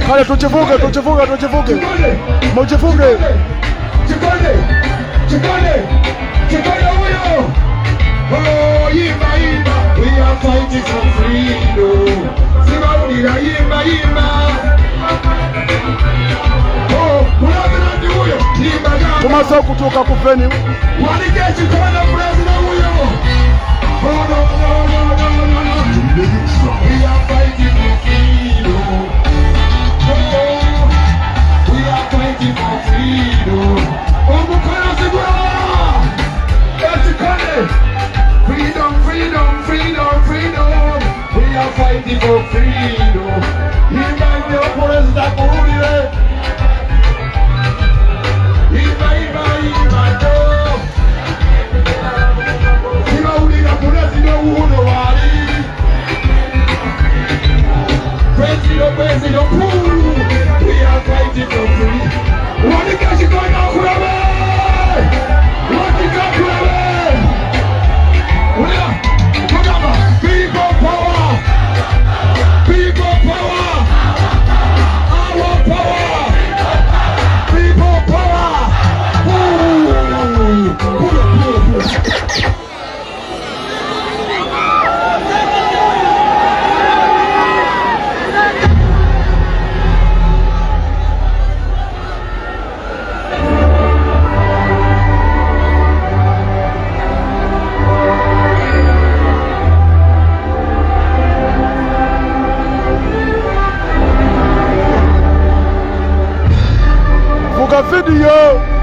Kale tujifunge. Mjifunge. Chikone huyo. Oh, yimba. We are fighting for freedom. Simamira yimba. Oh, president huyo. Yimba gamba. Tumasa kutoka kupeni. Walike chikone president huyo. Oh, no. We are fighting for freedom. Oh, we are fighting for freedom. Oh, Mukana Sigura. Freedom. We are fighting for freedom. Even the opponents that move it. Even though. Even we are president who know what President Pooh. We are fighting for freedom. What the cash is going on, What the cash is People power! Our power! People power! Video.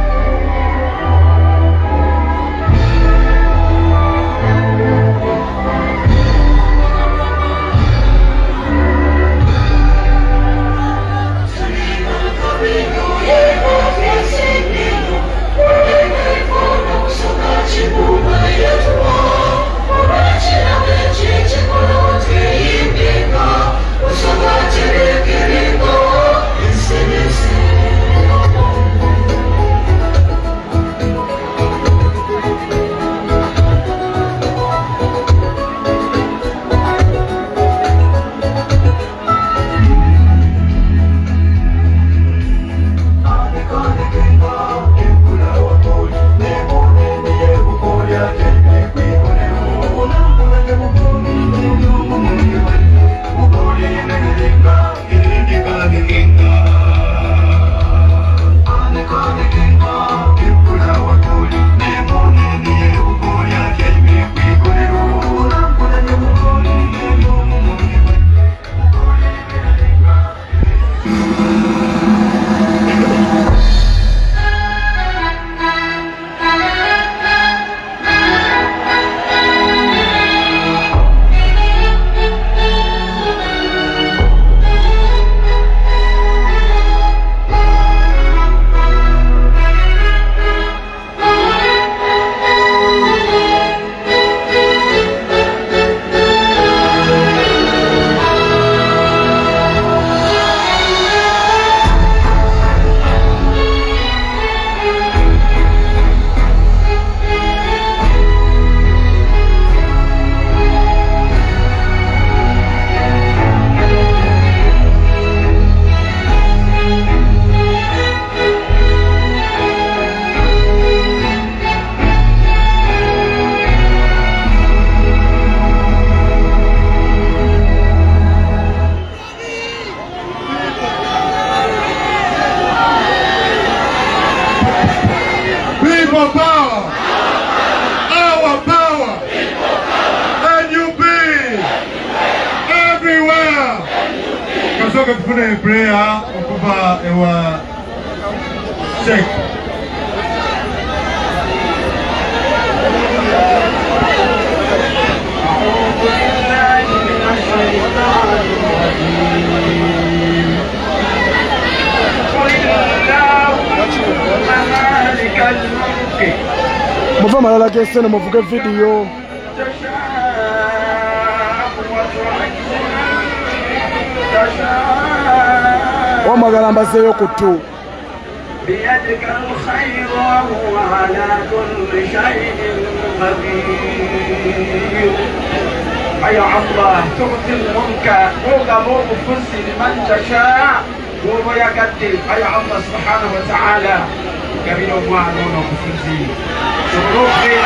tusooke tufune prayer okuva ewa Sheikh. Muva malala kesene muvuge video. Wamagala mbazeyo kutu. بيدك الخير وهو على كل شيء قدير. يا الله تؤتي الملك وغمور الفرس لمن تشاء وهو يقدر. يا الله سبحانه وتعالى كبير ومعنون وفرسي شروق غير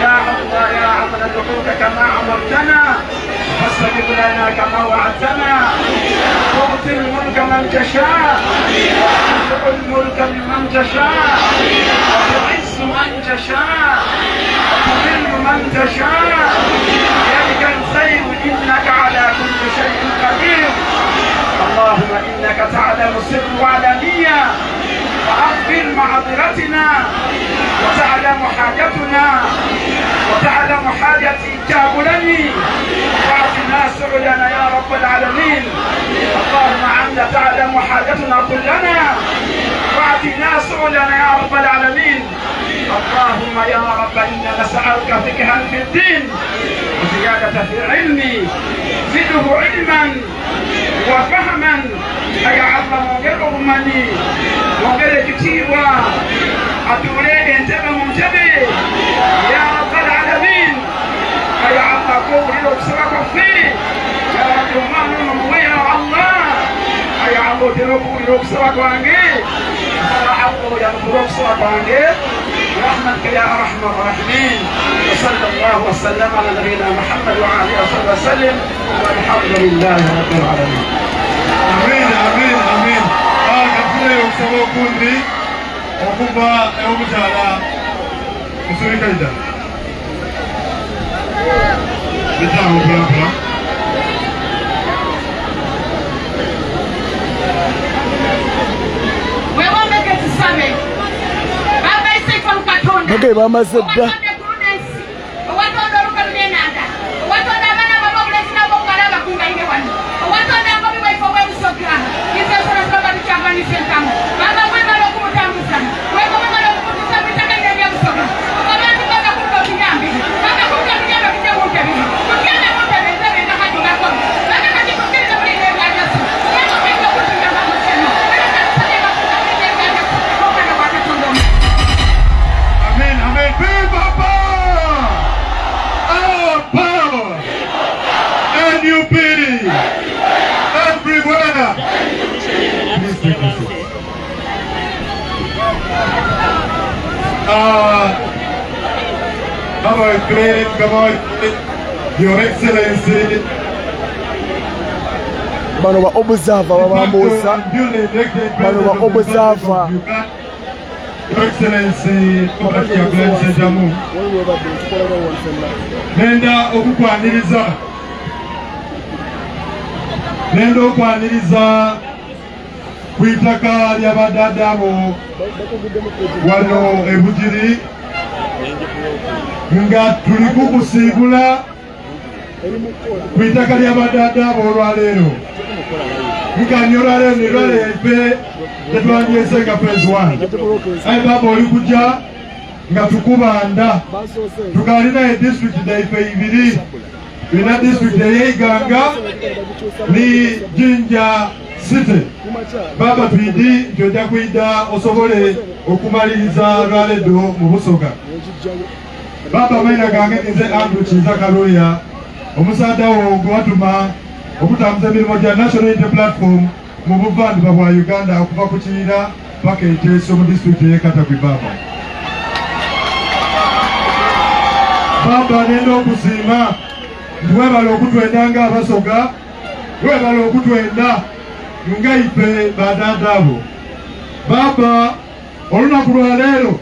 يا الله يا عم ندعوك كما امرتنا فاستجب لنا كما وعدتنا. تؤتي الملك من تشاء وتنزع الملك ممن تشاء وتعز من تشاء وتذل من تشاء بيدك الخير انك على كل شيء قدير. اللهم انك تعلم السر وعلانيه فاغفر معذرتنا وتعلم حاجتنا وتعلم حاجتي كابلني واعطنا سعدنا يا رب العالمين. اللهم انت تعلم حاجتنا كلنا واعطنا سعدنا يا رب العالمين. اللهم يا رب انا نسالك فقها في الدين وزياده في العلم زده علما وفهما. يا الله مونجر امني مونجر كتيبا أتولي انتبه منتبه يا رب العالمين. يا الله قول له بسرعة فيه يا رب المعنى مموية الله. يا الله تلقوا له بسرعة وانجي فرحقوا يا رب له بسرعة وانجي برحمتك يا أرحم الراحمين. وصلى الله وسلم على نبينا محمد وعلى آله وصحبه وسلم والحمد لله رب العالمين. Amen, amen, amen. Kafune okusaba okundi okuva ewomukyala musulikalida bitaawo pulapula. Wewomeke tusabe baba isaifa lukatonda Nage bamaze dda. owatonda olukalule enanda owatonda abaana baba obulezi nabo obukalaba kungaire wano owatonda ngobi bwaife obwebusoga izesola tuloba tukyaganisa entamu baba mwemala okumutambuza mwemala okumutuza bitaka lyebyebusoga abantu baga kuta okuyambi baga kuta okuyambi okujja muntebe kutyana muntebe entebe endakajugakolo baga kati kukiriza bulina ebyanyaso yamukaiza okutuyamba museno Amen, amen. Big Papa! Our power and you pity everywhere. Please take a seat. Your Excellency. Bano ba observer babambuza. Bano ba observer. Your Excellency, Jamu. Nenda okwaniriza ku itaka ly'abadadde abo wano ebugiri nga tuli kukusiibula ku itaka ly'abadadde abo olwaleero nkanye olwaleero ne lwaleefe tetwandyese nga phase 1 aye baba oli kujja nga tukubanda tukalina edistrict daife ibiri tulina district eyeiganga ni Jinja City. Baba tuidi nti ojja kuyida osobole okumaliriza lwaleero mu Busoga. Baba maina gange nze Andrew Kiza Kaloya omusaada wo gwe watuma okutambuza emirimu gya National Unity Platform mu buvanjuba bwa Uganda okuva ku Kiyira paka Eteeso mu district y'e Katagwi. Baba nenda okusiima nti webala okutwenda ng'Abasoga, webala okutwenda nga ife badadde abo. Baba olunaku lwaleero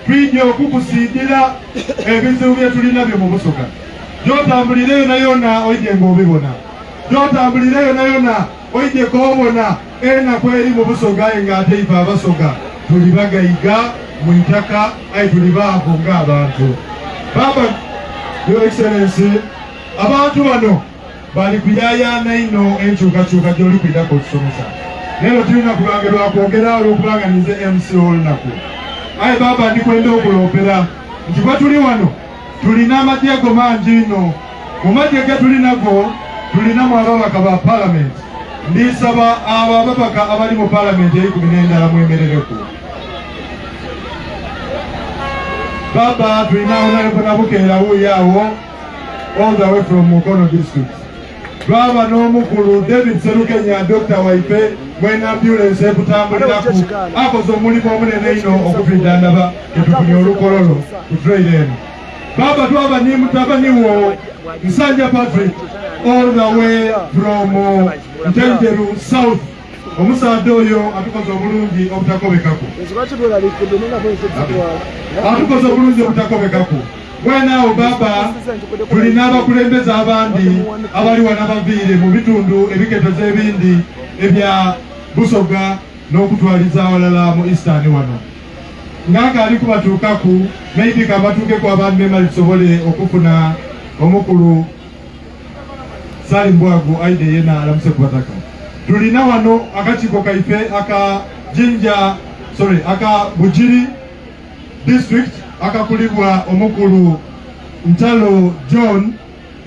twinye okukusiidira ebizibu bye tulina byo mu Busoga. Gy'otambulira yona yona oyidde ng'obibona. Gy'otambulira yona yona oyidde k'obona enaku eri mu Busoga ng'ate ife Abasoga tuli bagayiga mu itaka aye tuli baavu ng'abantu. Baba, Your Excellency, abantu bano bali kuyayaana ino enkyukakyuka gy'oli kuidako okusomesa. Leero tulina kulangerwa kwogera olw'okubanga nize MC olunaku. Aye baba ndikwenda okuloopera nti bwe tuli wano tulina amateeko mangi ino. Mu mateeka tulinago tulinamu ababaka ba Parliament. Ndisaba abo ababaka abali mu Parliament ey'ekumi mwemerereko. Baba tulina Honorable Nabukeera wuuyawo all the way from Mukono district. Baba n'omukulu David Serukenya Dr. Waipe mwena ambulance ekutambuliraku akoze omulimu omunene ino okuviira ndaba etufunye olukololo ku trail eno. Baba twaba ni mutabani wo Nsanja Patrick all the way from Ntenjeru South. Omusaadde oyo atukoze obulungi obutakobekako. Atukoze obulungi obutakobekako. Bwenaawo baba tulina abakulembeze abandi abali wano abaviire mu bitundu ebiketoze ebindi ebya Busoga n'okutwaliza awalala mu Eastern wano. Nganga ali kubatuukaku maybe kabatuukeko abantu bemali tusobole okufuna omukulu Salim Bwagu aide yena alamuse kubataka. Tulina wano akakiiko kaife aka Bujiri district akakulibwa omukulu Ntalo John.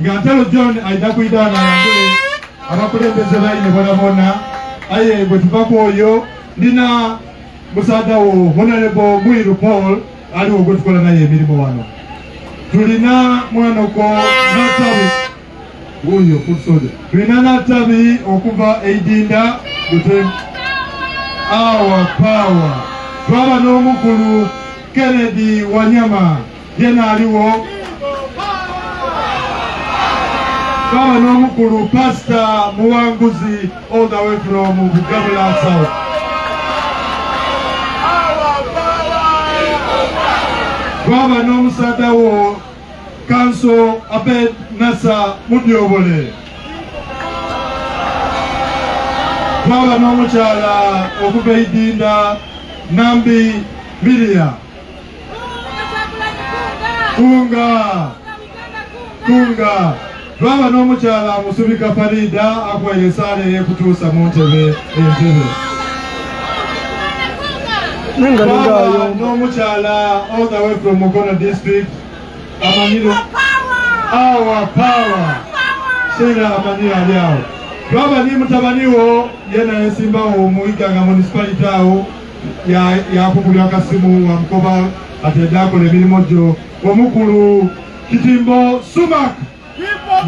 Nga Ntalo John aida kuidana yangule abakulembeze baine bonabona aye bwe tuvako oyo ndina musaada wo Honorable Mwiru Paul aliwo gwe tukola naye emirimu wano. Tulina mwanoko Natabi uyo kusode. Tulina Natabi okuva Eidinda Butem Our Power. Twaba n'omukulu Kennedy Wanyama yena aliwo. Twaba n'omukulu Pastor Muwanguzi all the way from Bugabula South. Twaba n'omusaada wo Council Abed Nasa Mudyobole. Twaba n'omukyala okuva Eidinda Nambi Miria. Kunga. Twaba n'omukyala Musubika Farida akwere sale y'ekutuusa mu ntebe entebe. Twaba n'omukyala all the way from Mukono district amanyiro Our Power. Sera amanyiro ali awo. Twaba ni mutabani wo yena yesimbawo muiganga municipality awo yakugulya akasimu wamukoba atedakola emirimu gyo. Omukulu Kitimbo Sumak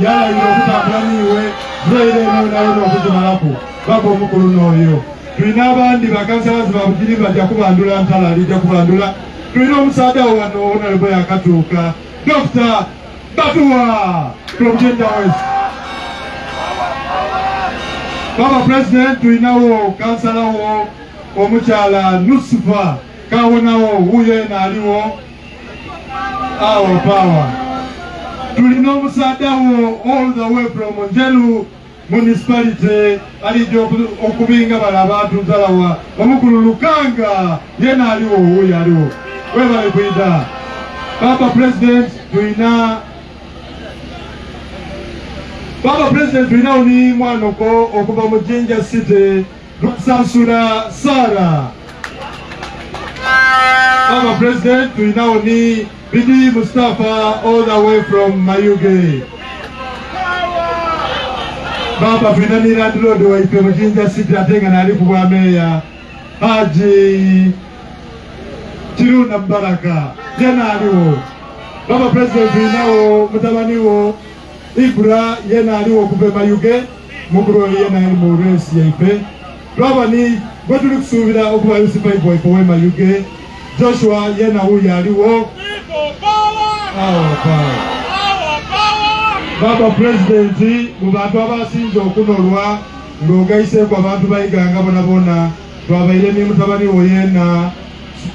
yalayira okutambula niwe Braille nayo n'okugimalako. Baba omukulu n'oyo. Tulina abandi bakansalazi babugiri bajja kubandula Ntala alijja kubandula. Tulina omusaada wo wano Honorable yakatuuka Dr. Batua from Gender West. Baba President tulinawo kansala wo omukyala Nusufa kawonawo wuyo ena aliwo Our Power. Tulina omusaada wo all the way from Njeru municipality alijja okubinga bala abantu Ntalawa omukulu Lukanga yena aliwo wuyo aliwo. Webale kwida. Baba President tulina oni mwanoko okuva mu Jinja City Sansura Sara. Baba President tulina oni Bidi Mustafa all the way from Mayuge. Baba tulina ni landlord waife mu Jinja City atenga nali kubwa meya Haji Kiruna Mbaraka yena aliwo. Baba President tulinawo mutabani wo Ibra yena aliwo okuva Mayuge mukulu yena ali mu race yaife. Baba ni gwe tuli kusuubira okuba Yusufu Iboyfo we Mayuge. Joshua yena wuyo aliwo. Our Power. Baba President mu bantu abasinze okunolwa ng'ogayiseeko abantu bayiganga bonabona twabaire ne mutabani wo yena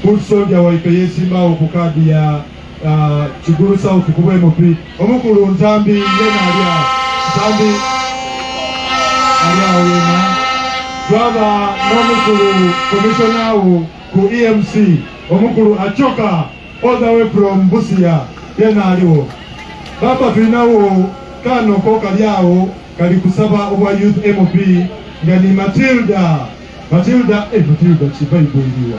foot soldier waipe yesimba okukadi ya Kigulu South kubwe MOP omukulu Ntambi yena alia Ntambi alia wena twaba nomukulu commissioner ku EMC omukulu Achoka all the way from Busia yena aliwo baba tuinawo kano ko kaliawo kali kusaba obwa youth MOP ngani Matilda chibaiboliwa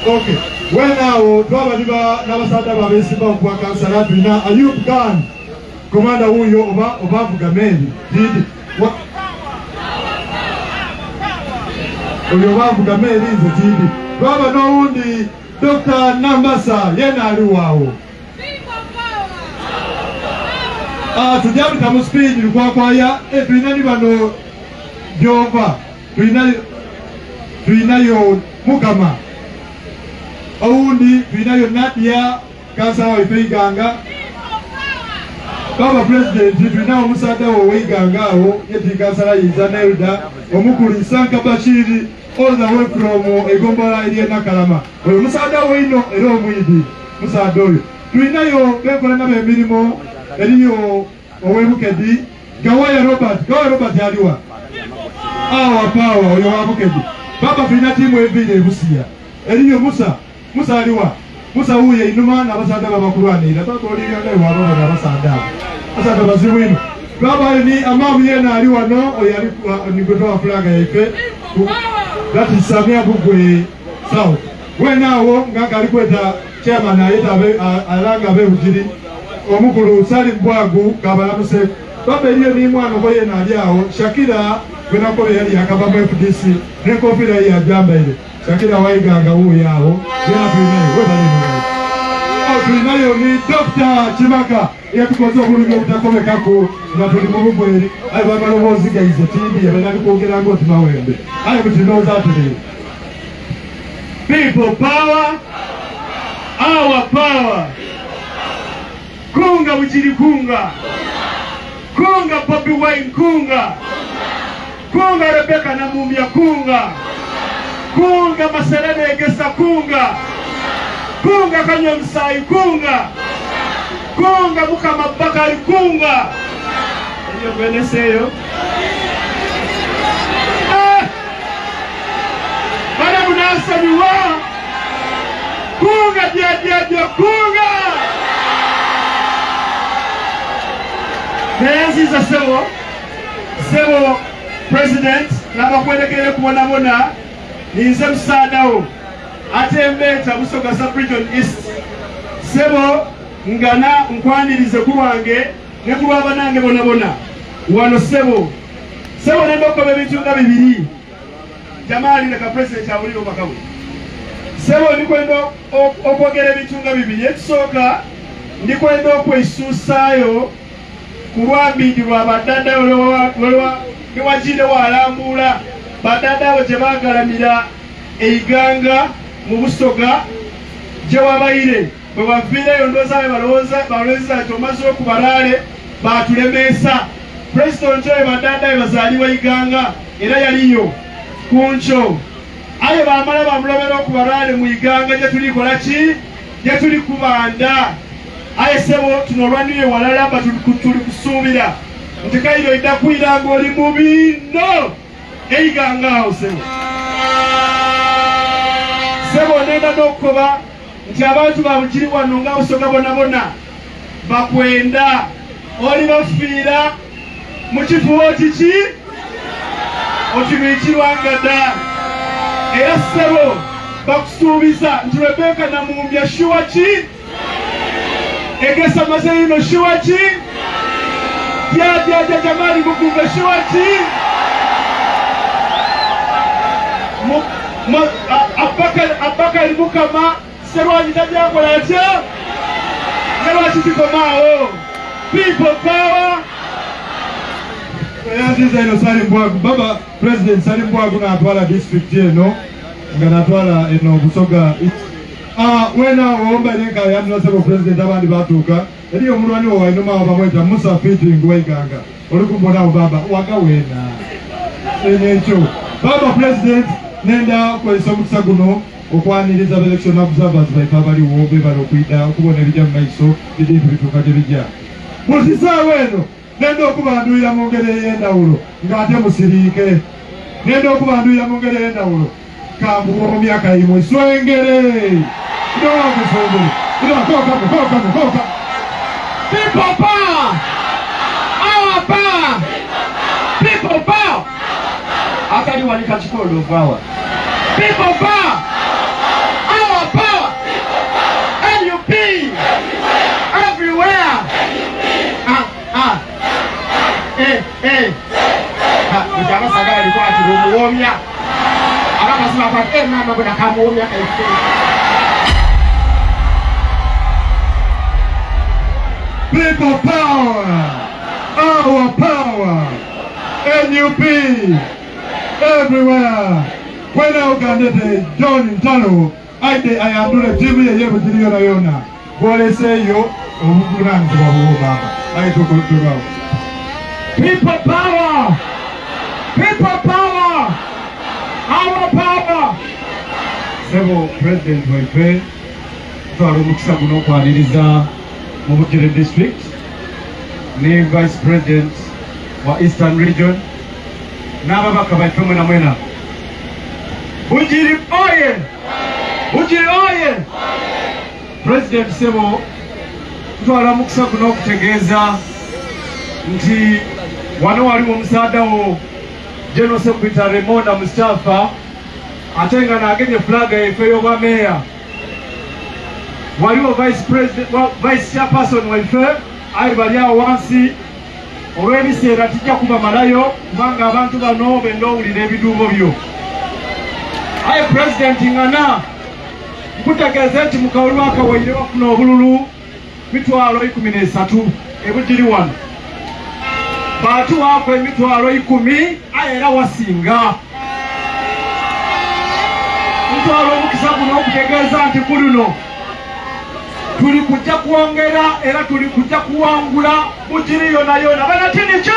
okay wenawo twaba niba nabasada babesimba kwa kansala tulina Ayub Khan komanda huyo obavuga meli didi oyo bavuga meli nze didi twaba n'owundi Dr. Nambasa yena aliwawo tujabita mu speed lukwakwaya tulinani bano Jova tulinayo Mukama oundi tulinayo Nadia kansala waife Iganga baba president tulinawo omusada wo Iganga awo yeti kansala yiza Nelda omukulu Sanka Bashiri all the way from Egombola iliye Nakalama oyo musada wo ino era omwidi musada oyo tulinayo bekola n'emirimu eliyo owebukedi Gawaya Robert aliwa pawa oyo wabukedi baba tulina timu evile Busia eliyo Musa aliwa Musa uye inuma n'abasada babakulwanira twatolirira nayo wababa n'abasada baziwino baba ni amabu yena aliwa no oyo ali nigotowa flaga yaife that is Samia Bugwe South wenawo ngaka alikweta chairman ayeta alanga bebukiri omukulu Salim Bwagu kabalamuse baba eliyo ni mwana boye na aliawo Shakira wenakobe yali akaba mu FDC nekofira ya jamba ile Shakira Waiganga huyo yao yana tuinayo tulinayo ni Dr. Chimaka yatukozo bulungi utakomekako na tulimububweri ayi bamalobozi gaize tibi yabali kwogera ngo timawembe ayi kutinoza atuli people power our power kunga bujiri kunga Bobby Wine kunga Rebecca na Mumia kunga Maserene Egesa kunga Kanyamsai kunga Mukama Bakari kunga iyo beneseyo bana munasa niwa kunga dia kunga Nancy za sebo president nabakwelekere kubonabona ninze musadawo atembeta Busoga Sub-Region East sebo ngana nkwanirize kuwange ne kulwaba nange bonabona wano sebo nendoko bebintunga bibiri Jamali ne ka president awuliro bakawe sebo ndikwenda okwogera ebitunga bibiri ekisooka ndikwenda okwesuusaayo kulwambindi lwa badada niwajire walambula badada abo gye bagalamira Eiganga mu Busoga gye wabayire bwe baviireyo ndoozabe balowooza nti omaze okubalaale batulemesa president oyo badada be bazaalibwa Iganga era yaliyo kuncho aye bamala bamulobera okubalaale mu Iganga gye tulikola ki gye tuli kubanda aye sebo tuno olwanire walala tuli kusuubira nti Kairo idda kwira ng'oli mu bino Eiganga awo sebo nenda n'okukoba nti abantu babukiri wano nga Busoga bonabona bakwenda oli bafiira mu kifubo kiki okibiikirwangada era sebo bakusuubiza nti Rebecca na Mumbya shuwa ki Egesa Mazerino shuwa ki Jaja Jamali Mugunga shuwa ki Abakari Mukama serwanyi tabyakola atya nelwaki tukomaawo people power yanziza eno Salim Bwagu baba president Salim Bwagu natwala district eno nga natwala eno Busoga wena womba nenka yanasebo president abandi batuuka eriyo omulwani wo wainuma bamweta Musa Fitting Waiganga olikumbonaawo baba wakawena ekyo baba president nenda kwesa omukisa guno okwaniriza election observers baife abaliwo bebala okwida okubona ebijja mu maiso ebintu bituuka gye bijja mu kisaawe eno nenda okubanduira mu ngeri ey'endawulo ng'ate musiriike nenda okubanduira mu ngeri ey'endawulo kambuwa mu myaka imwe swengere koka People power! Our power! People power! Akali wanika chikolo power. People power! Our power! NUP! Everywhere! Ujama sagari kwa kirumu Akasema kwa mama kuna kamuomya People power, our power, NUP, everywhere. When I got John in Talo, I am doing a TV with the Yona. What I say, you, I took it out. People power, people power, our power. Several presidents were fair. Faruq Kwaniriza. Mubukire district, ni vice president wa Eastern region, n'ababaka baife mwena mwena. Bujiri oye! Bujiri oye! President Sebo tutwala mukisa guno okutegeeza nti wano waliwo omusaada wo General Secretary Monda Mustafa ate nga n'agenye flag yaife y'obwameeya. Waliwo vice chairperson waife ali bali awo wansi olw'ebiseera tijja kubamalayo kubanga abantu bano benda owulira ebiduubo byo. Aye president ngana nkutegeeza nti mu kawulu akawaire bafuna obululu 13,000 ebugiri wano baatuwaako 10,000 aye era wasinga ntwala omukisa guno okutegeeza nti ku luno tuli kujja kuongera era tuli kujja kuwangula Bugiri yona yona bana tinicho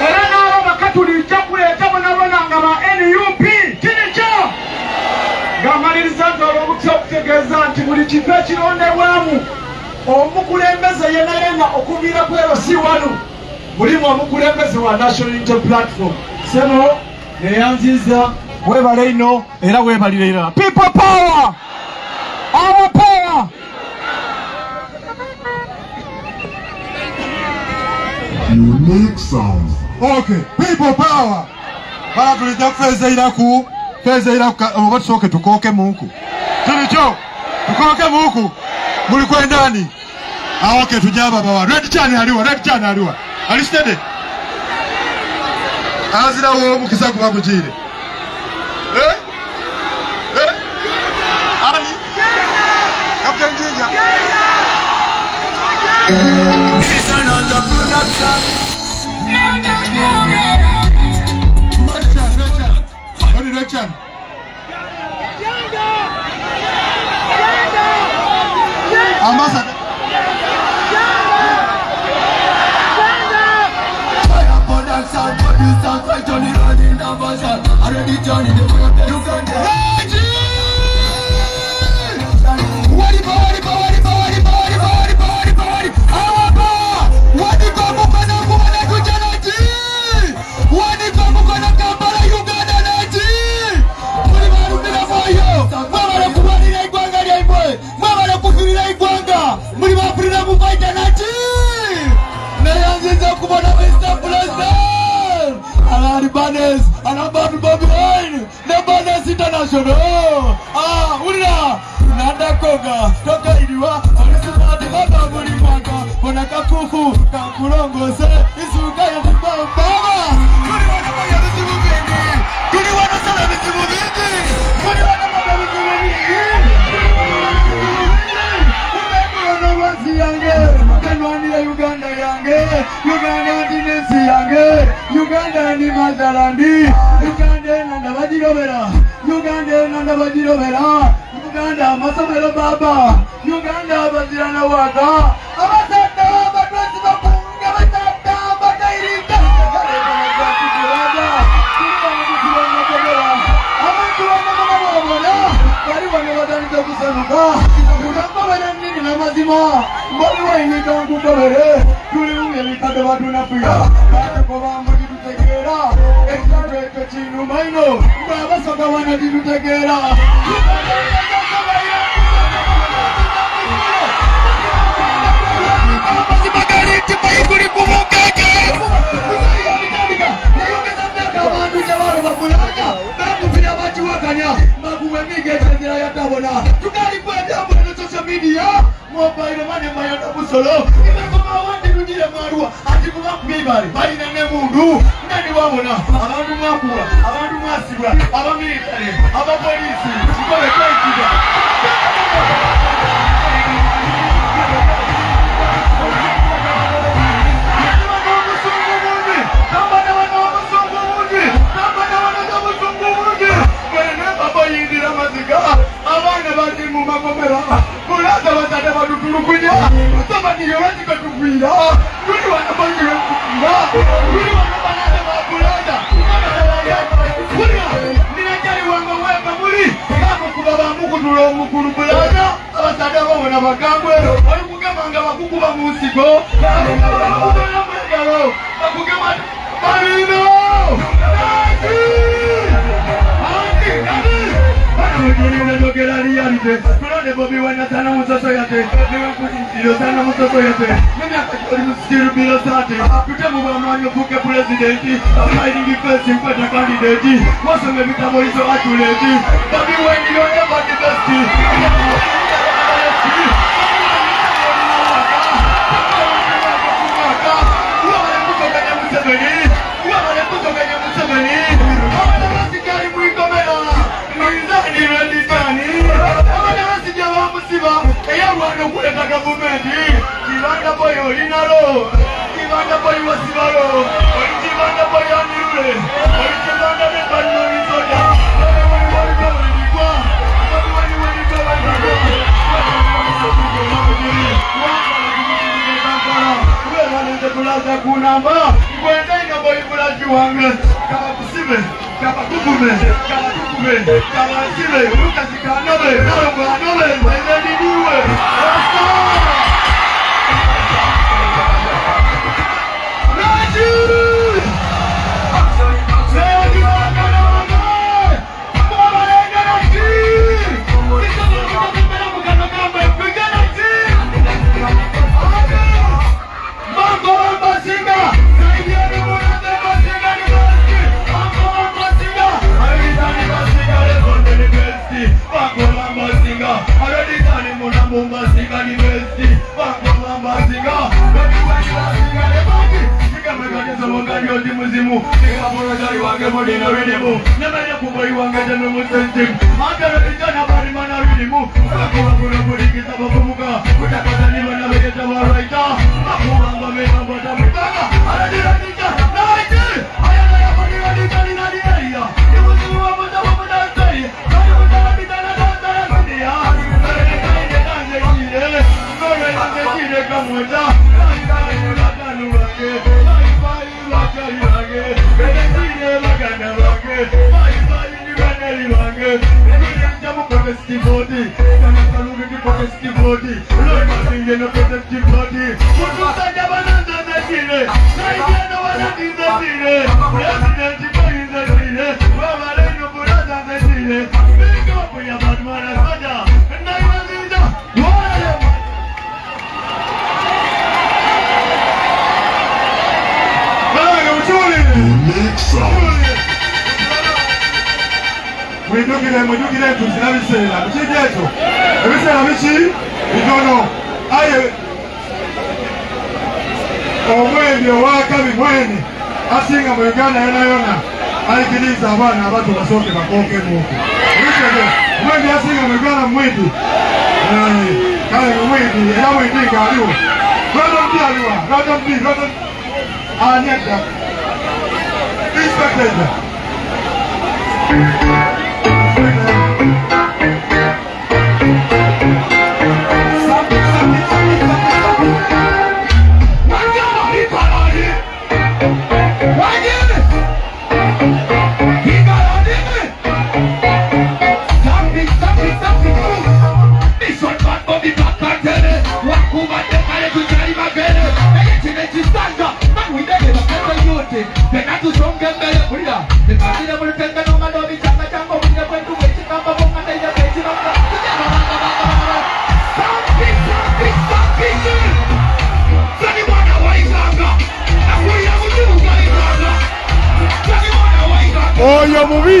era n'abo bakatulijja kuleeta bonabona nga ba NUP tinicho ng'amaliriza nti olw'omukisa okutegeeza nti buli kintu ekirondebwamu omukulembeze yenna okuviira ku LC1 mulimu omukulembeze wa National Unity Platform Sebo neyanziza webale ino era webalire era. People power! Our power! Unique sound. Okay, people power! Bala tulija kufeza iraku obatusoke tukoke munku. Tulicho, tukoke munku. Muli kwendani. Okay, tujaba bawa. Red Chan aliwa. Alistede? Azira wo mukisa kuba Bugiri. Ali Captain Ginger It's another production Direction Ambassador International. Ura nanda koga toka iliwa alisumadi baba muri mwaka bona kakuku kakulongose isuka ya baba kuri wana moya bizibu bingi kuri wana sala bizibu bingi kuri wana mama bizibu bingi umekuona wasi yange kanwani ya Uganda yange Uganda ni nesi yange Uganda ni Mazalandi Uganda nanda bajirobera Uganda nanda bajirobera Uganda masomero baba Uganda bazirana waka abasata batwasi bakunga batata batairika mama mbali waini tangu kabere tuli uyeli kadwa tunapia bata kwa mambo tutegera ekabete chinu maino baba soka wana tutegera mobile money mayota busolo imekoma wandi nujire marua atikuba kubibali bali nene mundu nani wabona abantu mwakura abantu mwasibwa abamilitary abapolisi kikole kwaikiga abana bali mu magomera kulaza bazade badutulukunya sabani yorati katubira tuli wanabangira kuba tuli wanabanade bakulaza ninajali wanga wema muri kama kubaba mukudula omukulu bulaza abazade babona bakangwero bali kugemanga bakukuba musigo bakugema balino Bobi wana sana musoso yate niwe kujintiro sana musoso yate mimi akachori msiru bila sate tutemu wa manyo kuke presidenti fighting first mpata candidate wasome vitabolizo atuleti Bobi weni yo never the best Kibanda boy olinalo, kibanda boy wasibalo, kibanda boy anirule, kibanda bebano isoja, kulaza kunamba kwenda boy kulaji wange kama kusibe kama kukume kama sibe ukazikanobe nobe wende niwe Mwidukile tuzinabisela mchidyeto ebisela bichi bitono aye omwene wakabi mwene asinga mu Uganda yona alikiriza abana abatu basoke bakoke muko mwene asinga mu Uganda mwidi kale mwidi era mwidi kaliwo Rodon B anyeka inspector What? Oyo mubi.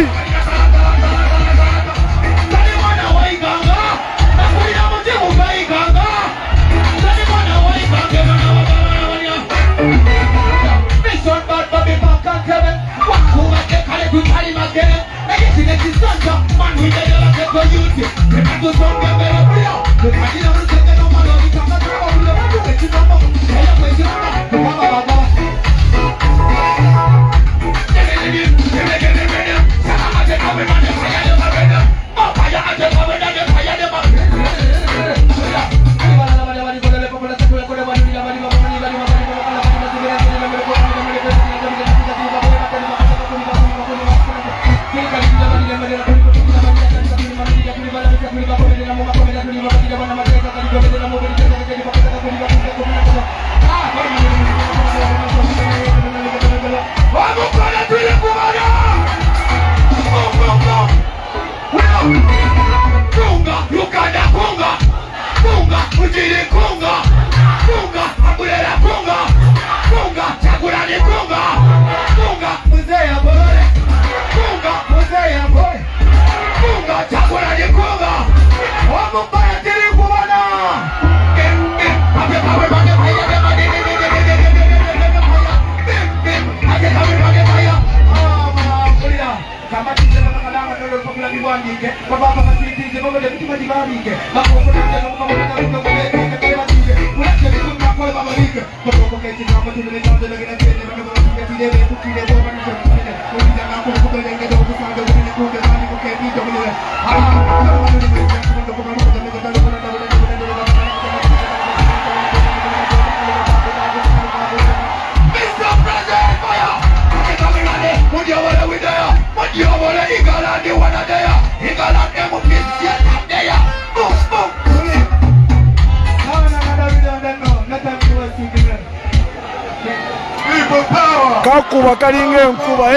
Kakuba kalinga enkuba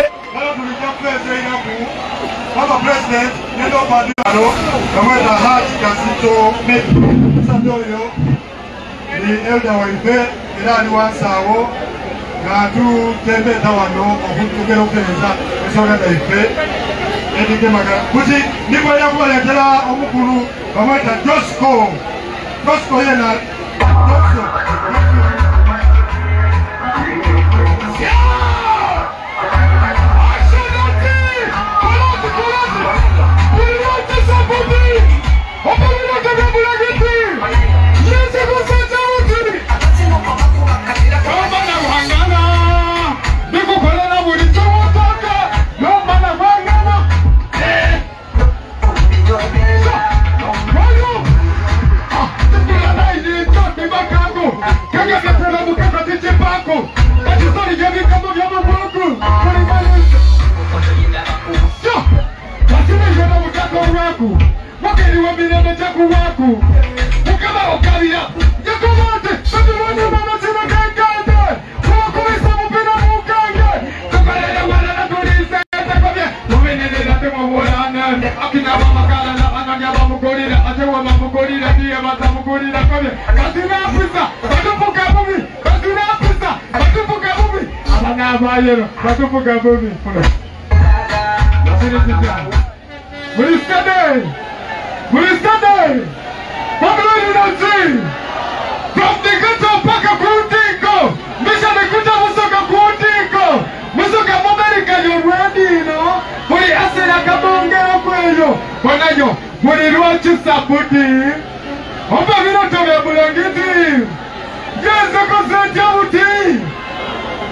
Papa President, nendo badalo, kamweta hati kasito metu. Sandoyo, ni elda waife, ilani wansawo, ngatu tembe tawano, okutukero keneza, esoga daife, edike maga. Kuti, nipo ya kuwaletela omukuru, kamweta Josko. Josko yena, Josko.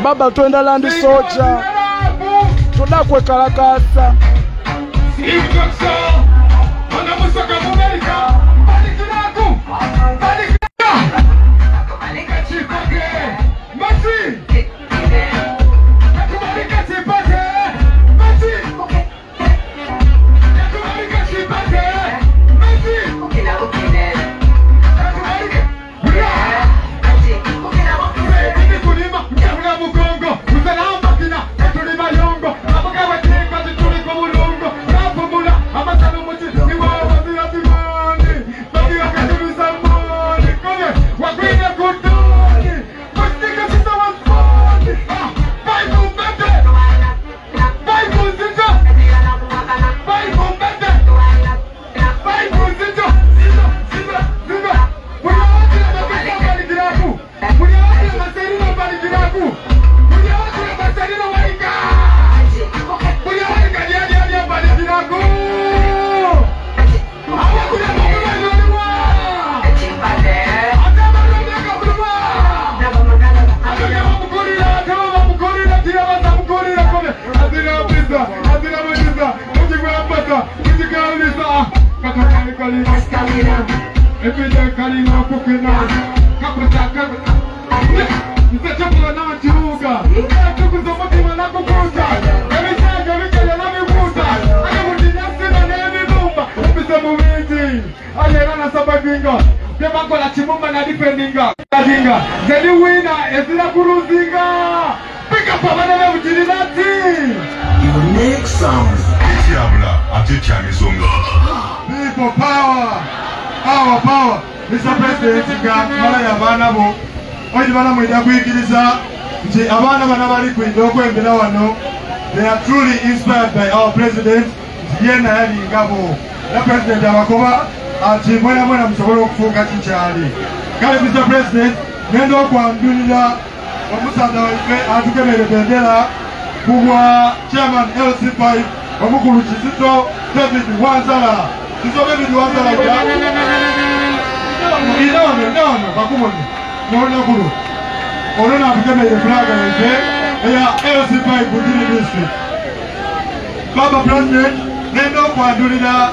Baba twenda Land Soldier. Tudakwe kalakasa. every day calling up cooking out. Nitachukua na machuga. Nitachukua somati wanakukuta. Every time wanakukuta. Anamutinasi na nemi bumba. Upisa mumiti. Ayerana sabaginga. Pema kola chimumba na defendinga. Kadinga. Zedi winner ezira kuruzinga. Pick up abana mutirinati. Unique sound. Itiabla atichamisonga. People power. Power. Mr. President mara ya bana bo. Oyi bana mwida kuikiriza nti abana bana bali kwinda okwembera wano. They are truly inspired by our president. Yena yali ngabo. Na president abakoba ati mwana msobola okufuuka kikyali. Kale Mr. President ngenda okwandulira omusaza waffe atukebere bendera kubwa chairman LC5 omukulu Kizito David Wanzala. Kizito David Wanzala no, bakumoni. Morning Guru. Orona atukebere flaga yake ya LC5 Bugiri district. Baba President ngenda okwandulira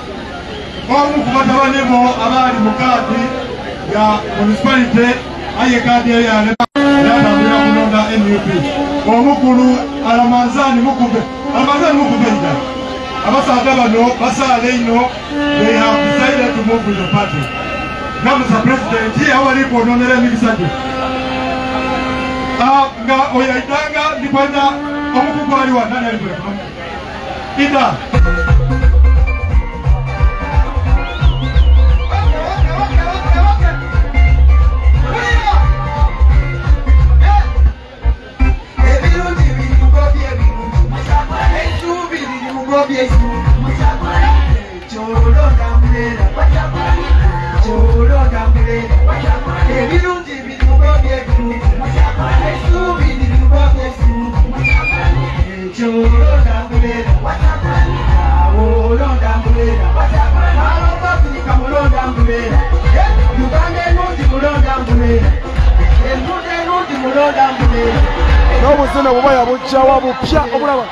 omu kubata banebo abali mukadi ya municipality aye kadi ya natambira kulonda NUP omukulu Almanzani mukube ida abasada bano basale ino. They have decided to move with the party. Now Mr. President here awali kononera migisadi nga oyaidanga ndipanda omukulu ali wa nani alipwe ida n'obuzina bubaya bujjawa bupya obulaba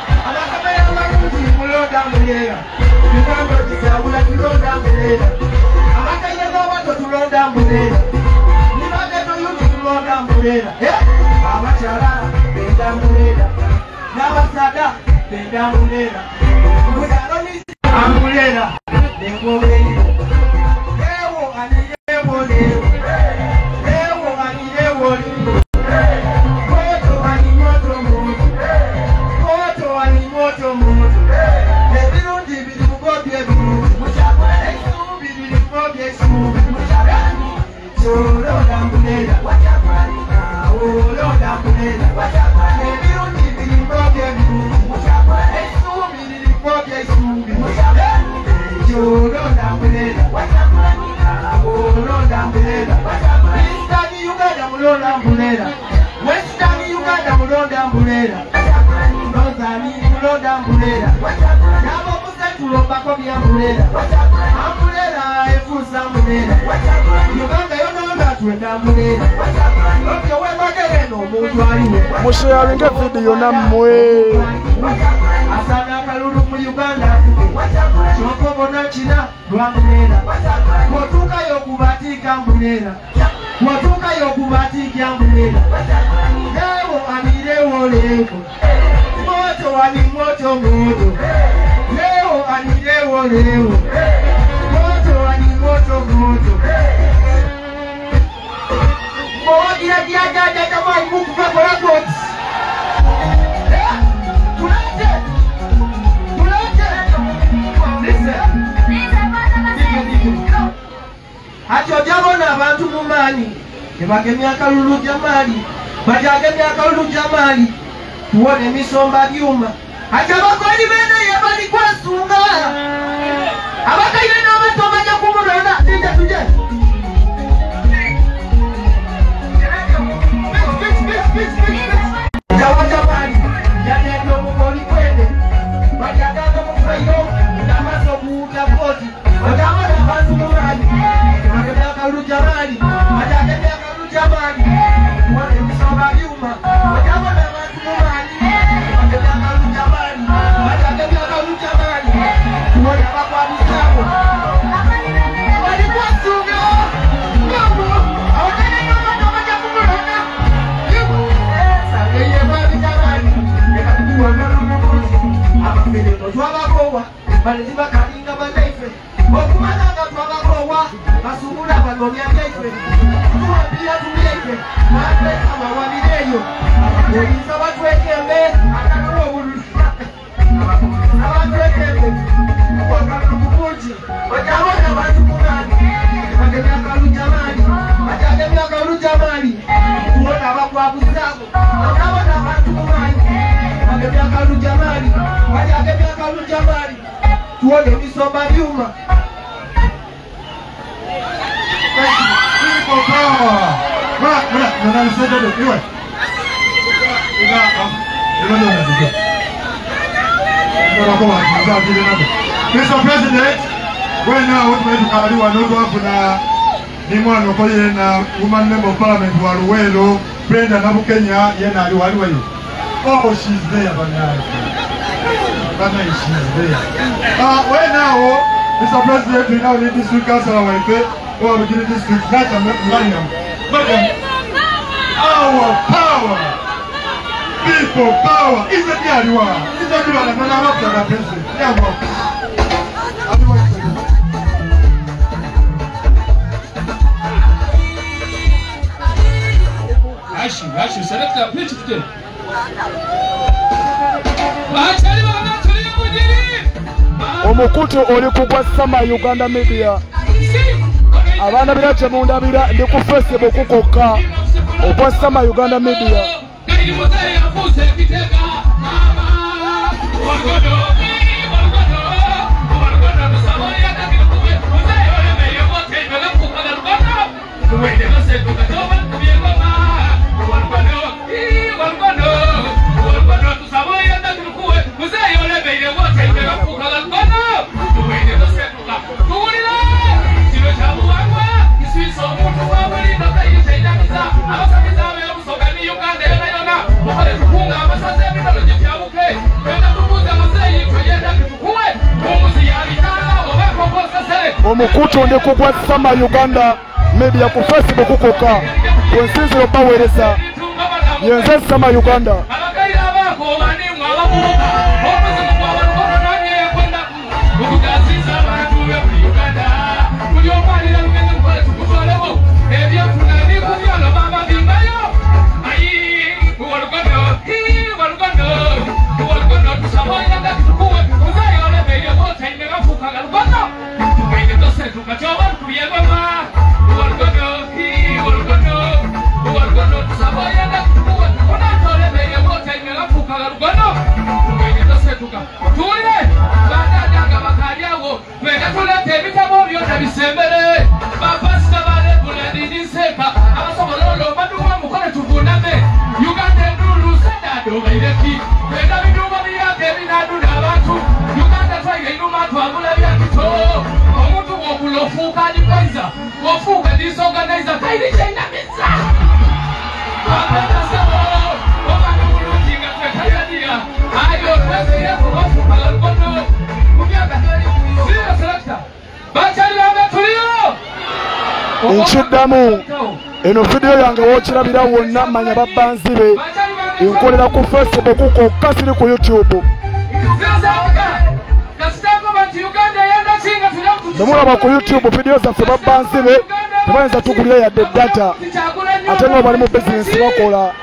musharinga video nammwe asana kalulu mu Uganda chokobona china lwamulera kotuka yokubatika mbulera kotuka yokubatika mbulera leo anirewo leko moto wani moto leo anirewo moto wani moto dia kama Mungu kwa records. Hacho jabona abantu mumani ebagemya kalulu jamali bajagemya kalulu jamali tuone misomba byuma hacho bakoli bene yabali kwasunga abakayena abatomaja kumurona tinja tuje baliziba kalinga bandaife okumana nga twabakowa basubula balonya ndaife tuwapira tubyeke nateka mawabireyo abapolisa batwekembe atatuwa obulusa abatwekembe wakalukukunji bajabona batukunani bagemyakalujamani bajagemyakalujamani tuwona abakwabuzabo ababona batukunani bagemyakalujamani bajagemyakalujamani tuone misomba vyuma. People power. Mr. President, we're now going to carry one over na Nimwano Koye na woman member of parliament Waruwelo, Brenda Nabukenya, Yena Waruwelo. Oh, she's there, Banana. Banana, she's there. Right now, Mr. President, we now need district councilor Waipe, or we need district Mariam. Our power, people power, is it the Ariwa? Is it the Ariwa? President? Yeah, Ashi, select the pitch today. Omukutu oli kugwa Sama Uganda Media. Abaana birache mundabira ndi ku Facebook kukoka. Ogwa Sama Uganda Media. Omukutu ndi kugwa Sama Uganda Media ku Facebook kukoka. Kwensinziro bawereza. Yenze Sama Uganda. Nchidamu eno video yange wochirabira wonna manya babanzibe inkolera ku Facebook kuko kasiri ku YouTube Namulaba ku YouTube video zaffe babanzibe tebayinza tugulira yadde data ate nga bali mu business bakola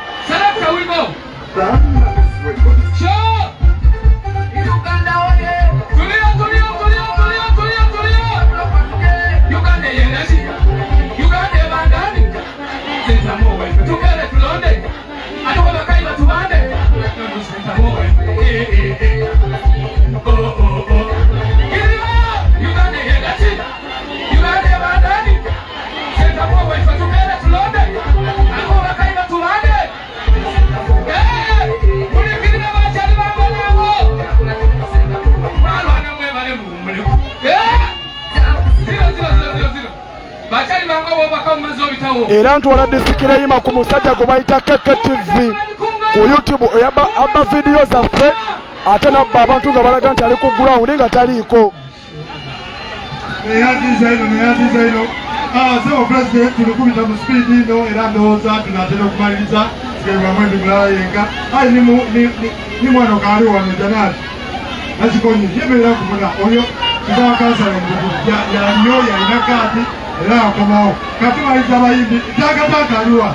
era ntwala disikirayima ku musajja gwe bayita Keke TV ku YouTube eyaba aba video zaffe ate nabba abantu nga balaga nti ali ku ground nga taliiko Sebo President tulukubita mu speed ino era ndowooza tunatera okumaliriza sigebwa mwezi mulala yenka ni mwana kaali wano Janati nakikonye yemerera kumuna oyo kizawakansala yaliyo yalina kaati era akomawo kati maliza abayimbi takataka aliwa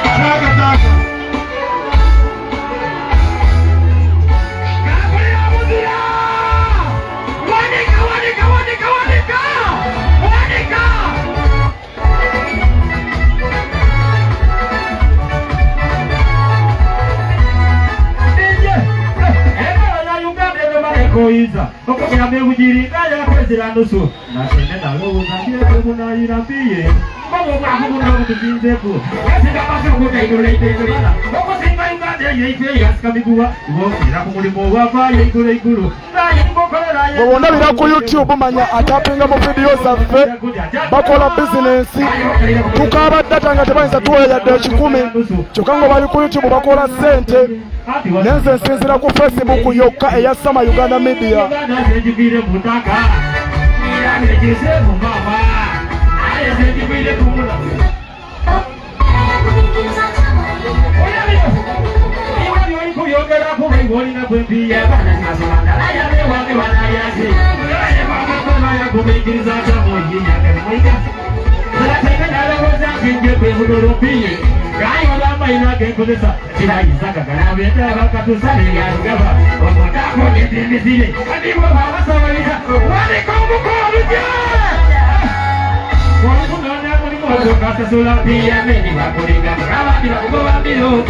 takataka Koiza, okukira bebujiri kaya kwezira nusu. Nasende naloza ndiye kunayira biye. Babo bwakubuno kutinzeku. Katika basukuta idolete idolana. Okusinga ingade yeife yasikabiguwa. Ngokira ku mulimo wava yeigulu. Naye ngokolera ye. Bobona bira ku YouTube manya atapinga mu video zaffe. Bakola business. Tukaba data nga tebayinza tuweya de 10. Chokango bali ku YouTube bakola sente. Nenze nsinzira ku Facebook yokka eya Sama Uganda Media. Kaya lama inake kodesa Chila isaka kanabeta wakatu sani ya rugaba Omotako nitimizile Adimu hawasa walika Walikongu koruje Wangu nanya kulimu Wakasa sula pia meni Wakulinga mrawa bila kubawa mbilo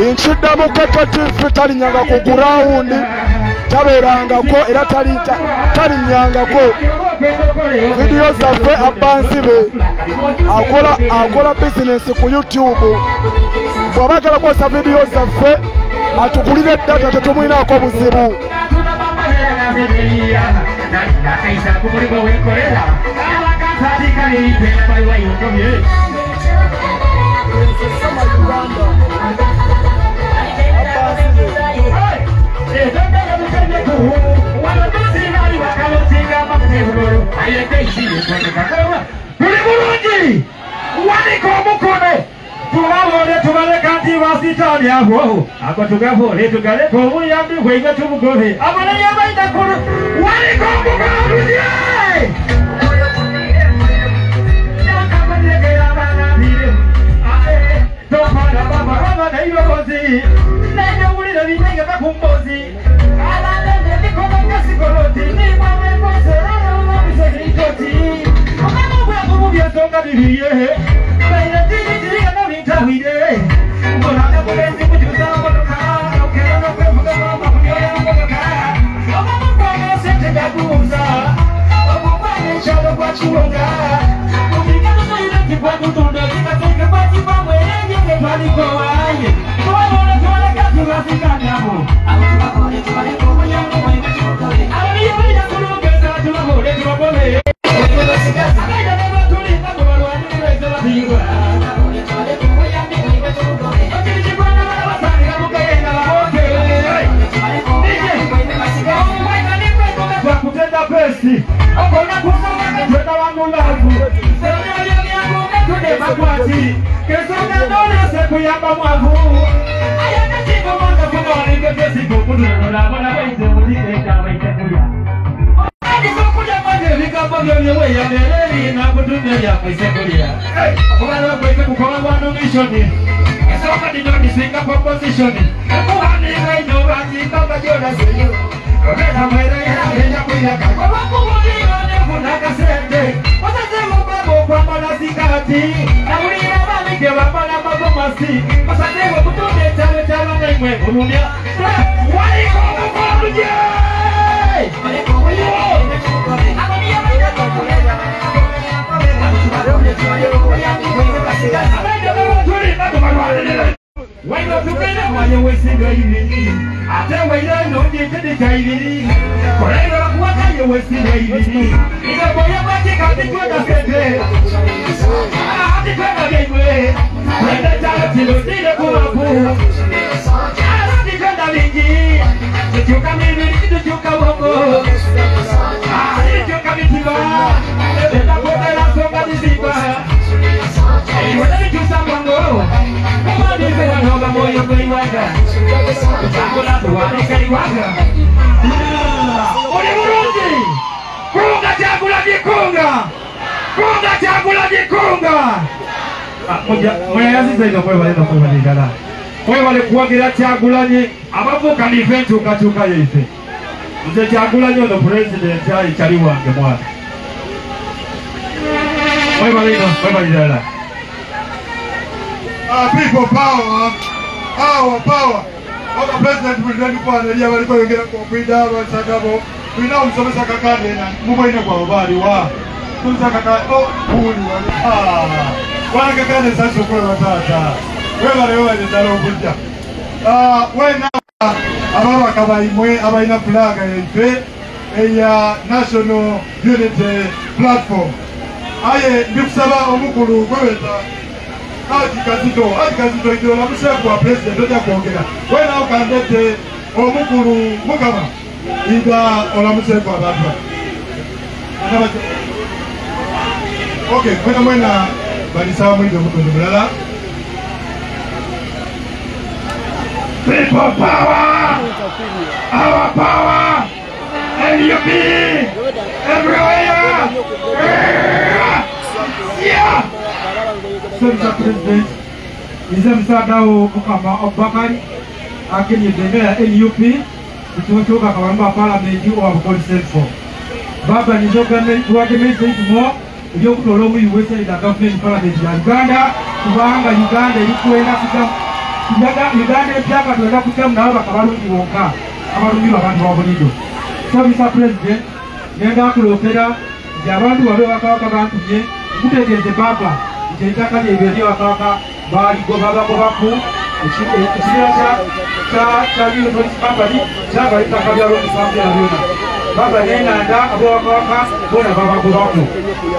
Inchida mukakatifu talinyanga ku ground taberangako era talinyangako video zaffe abansibe akola business ku YouTube bwabagala kwosa video zaffe atukulire data tetumwinako buzibu Bulungi waniko omukono tubawole tubaleka nti basitaani aho ako tugavole tugaleka obuyambi bweiga tubugole abalayi abaina kono waniko omukono bulungi topana baba nairobozi naijawulira binenge bakumbozi abalende bikono ngasikoloti nimamekoseraomabisekirikoti Tonga bibiye, baina tini tiriga na vintawide. Mbona mulenzi kujuza motoka, okera no kwevuga mama kunyoya motoka. Mama mwana sente gaguza, mwana chalo kwa chuonga. Mukigano sayida kipatu tunda kipateke pati pamwe yenge pali kwa waye. Tuwala kati wasika nyamo. Tuwakole kwa yangu mwenye chokole. Awaliya kulugeza tuwakole. Kutenda pesi, akona kusoma kutenda wangu lagu. Sema yangu kutenda makwati, kesonga dona seku yamba mwavu. Ayana tigo mwanga kumoni kepesi kukudu na wana waite mulike kawa itakuya. Adi kukuja manje vikamba vyewe ya neleli na kutumia ya kuisekulia. Akubala kweke kukola wano mishoni. Kesonga dinoni swinga kwa positioni. Kuhani kaino wangi kamba jona seyo. Kena mwere ya henya kuyaka kwa wakubulio nefunaka sende Wasasemo babo kwa malasikati na ulira balike wapala mabomasi Wasasemo kutunde chale chale na imwe kurunia Waliko mkuluje Waliko mkuluje Akonia maina kukuleza Waino tukene mwaye wesiga ibini Ate waino nonye kede kaibini Korega wakuwaka ye wesiga ibini Ika boya bati kati kwenda sete Hati kwenda gengwe Kwenda chale tilo tile kuwaku Hati kwenda vingi Tuchuka mimi tuchuka wongo Tuchuka mitiba Tena kwenda la songa disipa Wada nikusa mwango Moyo kwa iwanga Utango la tuwa Rwanda. Uli Burundi. Kunga Kyagulanyi kunga. Kunga Kyagulanyi kunga. Mweyaziza ino kwebaleka kwebalekala. Kwebale kuwagira Kyagulanyi abavuka ni event ukachuka yeife. Nze Kyagulanyi ono president ali chali wange mwana. Kwebalekala. People power. Power. Oka president president kwa ndia baliko yongera ko kwida basagabo. Kwina umusomesa kakande na mubone kwa bali wa. Tunsaka ka kuli wa. Wana kakande sasa kwa batata. Wewe leo ni dalo kujja. Wena ababa kabaimwe abaina flag yaife eya National Unity Platform. Aye ndikusaba omukulu gweta Kazito ndio la mseko wa president ndio kuongea. Wena ukandete omukulu mukama ida ola mseko wa baba. Okay, mwena balisa mwindo mkulala. People power! Our power! NUP! Everywhere! Yeah! Mr. President, Mr. Msadao Mukama Obakari, akini bendera NUP, kutoka kwa parliament wa consent for. Baba ni government mo ndio kutolo mu USA da government parliament ya Uganda, kubanga Uganda ilikwenda kuja Uganda epyaka tuenda kutamu na bakabalungi wonka abalungi abantu babonido. So Mr. President, nenda kulopera abantu babe bakawaka bantu nye kutegeze baba itaka lyebyo wakawaka bali gobaga gobaku ekirira kya bino police company kyabali taka byalo kusambya byona baba nenanda abo wakawaka bona baba gobaku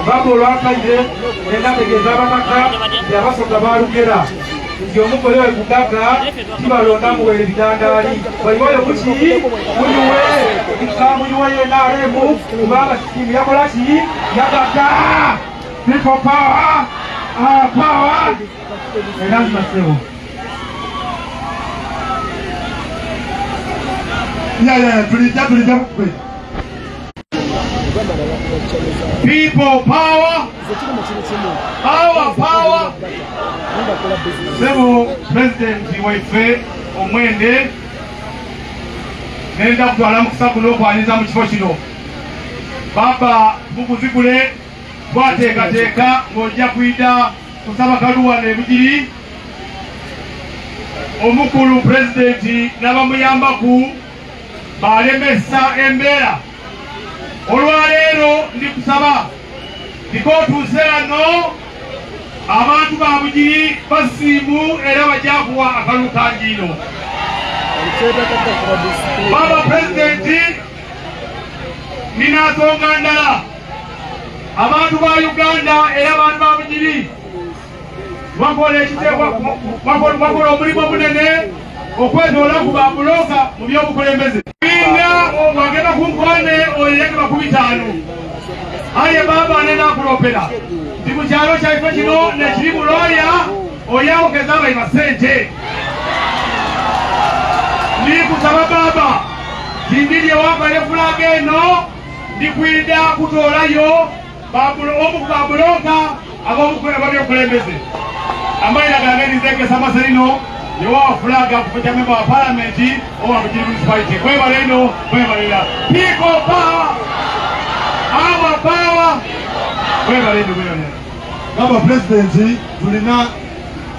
baba olwakaire nenda tegeza abataka yabasoka balugera ndio mukole kugaga kibalonda muwere bitandali bayiwayo kuki munyuwe ikamunyuwe yenaremu kubanga simu yakola ki yagaga people power power lazima sio tulija kwe people power Sebo president waife omwende nenda kutwala mukusakulo kwaniza mu kifo kino baba mukuzigule twateekateeka ng'ojja kwida kusaba kaluwa n'ebigiri omukulu president n'abamuyambaku balemesa embeera olwaleero ndikusaba ndikootuuse ano abantu ba bugiri basiimu era bajja kuwa akalulu kangiino baba presidenti nina nsonga ndala abantu ba Uganda era abantu ba bugiri bakola omulimu omunene okwetoola ku babuloka mu byobukulembeze inga wagenda kunkwane oyereke 50 aye baba nenda kulopera ndi mu kyalo kyaife kino nekiri mu looya oyawokeza abayiba sente ndikusaba baba kindiri ewambale fulaga eno ndikwida kutoolayo omu ku babuloka ab'ebyokulembeze amayina gange ndizekesa maserino yewawa fulaga kufuja memba wa palamenti owa bugiri municipality kwebala eno kwebalera people power our power kwebala eno kwebala baba president tulina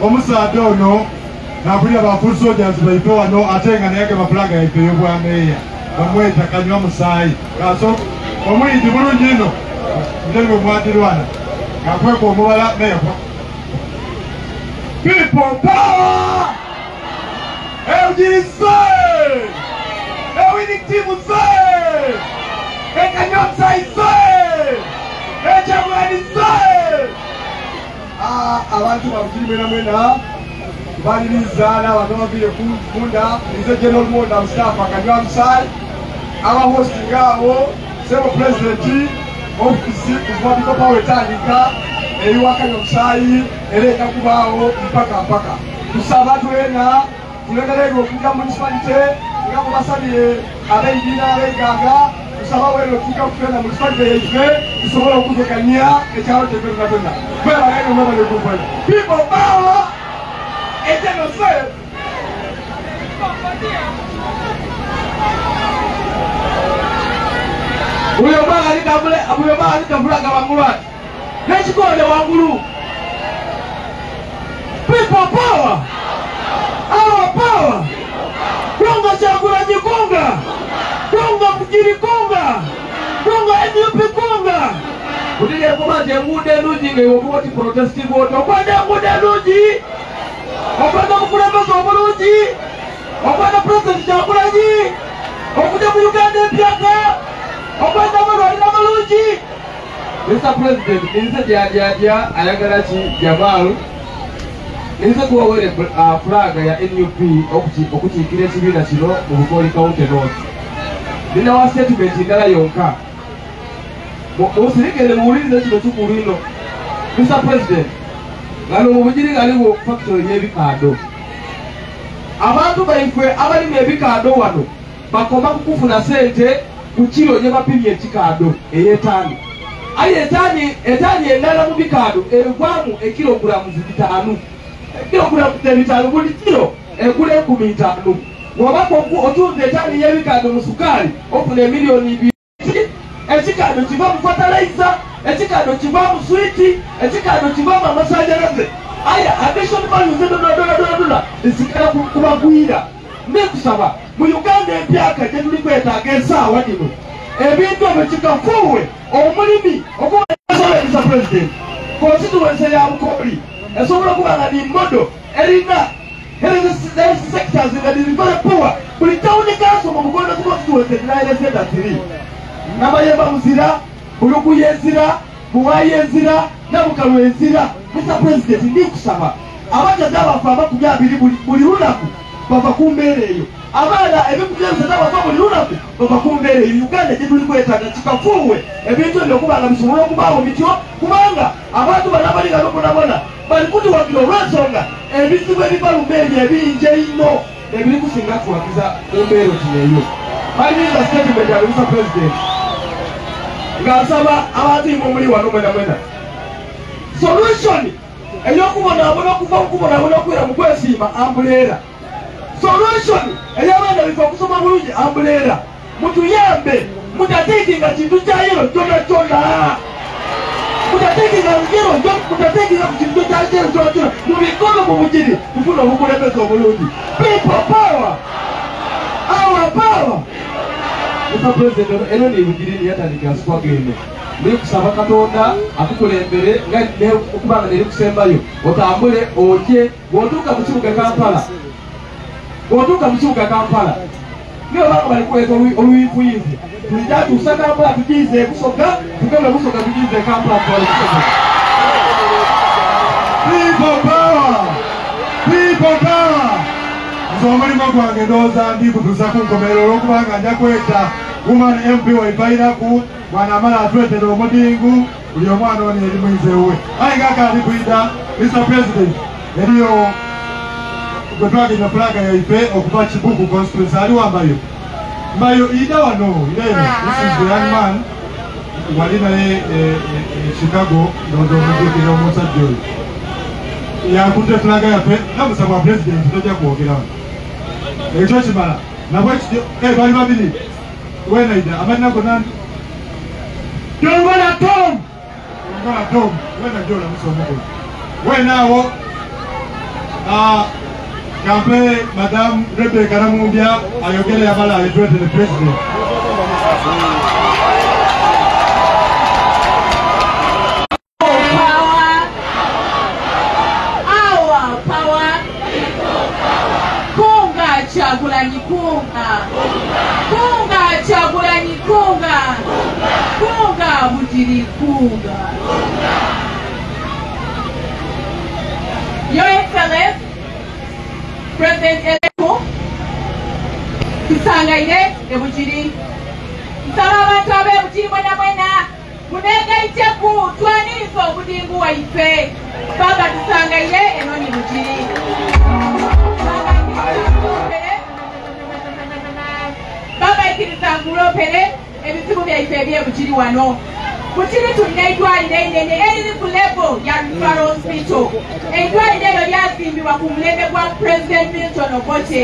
omusaadde ono nakulira ba full soldiers baife wano ate nga naye bafulaga yaife y'obwameeya bamweta kanywa musaayi kaso omuyindi bulungi ino ndebe mwadirwana ngakweka omubala meekwa people power eugirisa ewinitimusa ekanyonsaisa ekyabwanisa abantu babugiri mwena baliriza n'abantu babire kunda nze general monda mustafa akanywa musaayi abahosting abo sebo president ofisi kuva bikopa wetandika eyiwakanya omusaayi era ejja kubaawo mpaka tusaba twena tulemererwa okuja municipality nga mubasabire abeidina abeiganga tusaba wero tuka kufena mu kifaje yaife tusobola okuzekanya ekyalo kyaffe tunatona kwera eno mwabale kufanya people power eteno se uyo bwana alikavulaga wangulwati nekikonde wangulu people power our power Konga chakula jikonga Konga mjiri konga Konga NUP konga Kutile kumate ngude luji nge wakati protesti vote Wakwanda ngude luji Wakwanda mkuremezo wabuluji Wakwanda president chakula ji Wakuja muyugande mpiyaka Wakwanda mwana maluji Mr. President, nise diya ayagarachi Jamal Nise kuwa wele flaga ya NUP okuchikire chibina chino Mubukoli County North Nina wa statement indala yonka Musirikele muwulize chino chukulino Mr. President Gano mubujiri galiwo factory yebikado Abantu baifwe abali nebikado wano Bakoma kukufuna sente Kuchilo nye bapimye chikado eyetani Ayi etani endala mubikado Erugwamu kilogrammu 5 Kilogrammu 5 buli kilo ekule 15 Wabako otunze etani yebikado musukali Ofune milioni 2 Ekikado kiva mu fertilizer Ekikado kiva mu sweet Ekikado kiva mu amasanyalaze Aya addition value $0 isikala kubagwira Nekusaba mu Uganda empyaka gye kwetaaga essaawa dino ebintu ebikikafuwe omulimi okubasobola Mr. President constituency ya Bukoli esobola okuba nga ni modo erina health sectors nga diri very poor buli town council mu Buganda constituency erina 3 Nabayemba muzira Buluku yezira Buwayi yezira Nabukalu yezira Mr. President ndikusaba abajaza abafa bakubya buli lunaku bava kumbeera eyo abaana ebikubyemsata bava buli lunaku bava kumbeera eyo Uganda gye tuli kwetaaga kikafuuwe ebintu ebyo okuba nga bisobola okubaawo bityo kubanga abantu bano abali nga nobonabona bali kutuwagira olw'ensonga ebizibu ebibaluma ebyo ebingi ennyo ebiri kusinga kuwagiza embeera tineeyo balimiza statement ya Mr. President ng'asaba abantu imwe wano mwena solution ey'okubonaabona okuva okubonaabona okwera mu kwesiima ambuleera solution ey'abaana bifa okusoma bulungi ambuleera mutuyambe mutateekinga kintu kya yero kyona mutateekinga ku kintu kya yero kyona mubikono mu bugiri tufuna obukulembeze obulungi people power our power Mr. President eno ni bugiri niyatandika sikwagendo Muli kusaba Katonda akukulembere nga okubanga neri kusembayo otambule oje bwotuuka mu kibuga Kampala niyo banga bali kuleeta oluyivuyivu tulija tuusa Kampala tugize Busoga tugenda Busoga tugize Kampala People power Nz'omulimu gwange ndowooza ndikutuusa ku nkomerero olw'okubanga nja kweta woman MP waivayiraku bw'anaamala atuleetera omudingu buli omwana ono eri mwizeewe aye ng'akaali kwida Mr. President eriyo gwe twagenda fulaga yaife okuva Kibugu constituency aliwa Mbayo ida wano ida this is the young man wali naye Chicago ndowooza omujjukira omusajja oyo yakutte fulaga yaffe namusaba wa president tojja kwogerawo ekyo kimala nabwe bali babiri wenaida amanina gonani Jongola Tom wena jola musomukulu wenaawo kampe Madame Rebecca Namumbya ayogere yamala aletwetere president Kyagulanyi kunga bugiri kunga Your Excellency President Eleko tusangaire ebugiri nsaba abantu ab'ebugiri mwena muneegaiteku twaniriza obudingu waife paka tusangaire eno ni bugiri tuloopere ebizibu byaife ebyebukiri wano. Bukiri tulina eddwaliro ennene eriri ku lebo ya Referral Hospital. Eddwaliro eryo lyazimbibwa ku mulembe gwa President Milton Obote.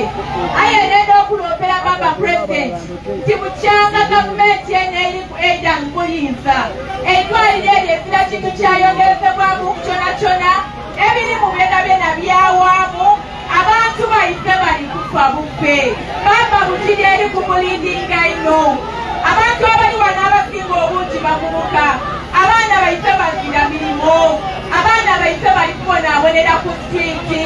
Aye erenda okuloopera baba President nti bukyanga gavumenti eno eri ku Aidan Buyinza. Eddwaliro eryo ezira kintu kyayongerezebwamu kyona ebirimu byonna byawaamu. Abantu baife bali kufa buffe. Baba Bukiri eri ku mulindinga ino. Abantu abali wano abasinga obungi bavubuka. Abaana baife bagira mirimu. Abaana baife bali kubonaabonera ku sitiiti.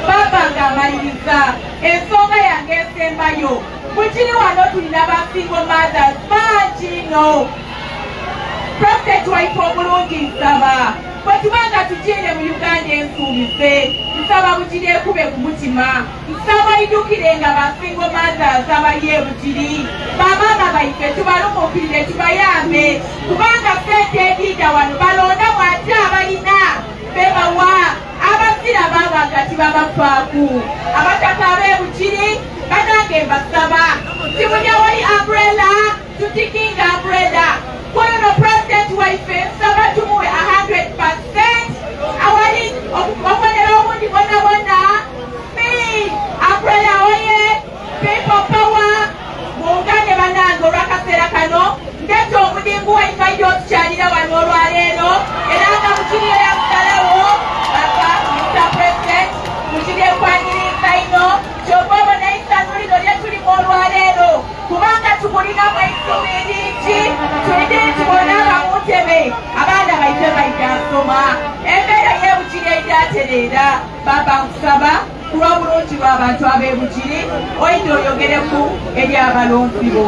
Baba ng'amaliriza ensonga yange esembayo. Bukiri wano tulina basingo mothers bangi ino. Prophet waife omulungi nsaba bwe tubanga tugiire mu Uganda ensuubize nsaba Bukiri ekube ku mutima. Nsaba idukirenga basingo mothers abali e Bukiri. Bamaama baife tubalumuukirire tubayambe kubanga ssente edida wano balonda mu ate abalina bebawa abasira babaga tibabafaaku. Abataka ab'e Bukiri banange mbasaba timulya wali umbrella tutikinga umbrella. Kono President waife nsaba tumuwe 100% awali okubonera obundi bonna speed umbrella oye people power mungane banange olw'akaseera kano ndeta omudingu waifajja otukyalira wano olwaleero era nga Bukiri eyakutalawo baba Mr. President Bukiri ekwanyiriza ino kyova obona isano lino lye tulimu olwaleero kubanga tumulinamu eisubi lingi tulidde tubona abamutebe abaana baife baija nsoma embeera y'e Bukiri ejjatereera. Baba nkusaba ku lw'obulungi bw'abantu ab'e Bukiri oyinza oyogereku eri abalonzi bo.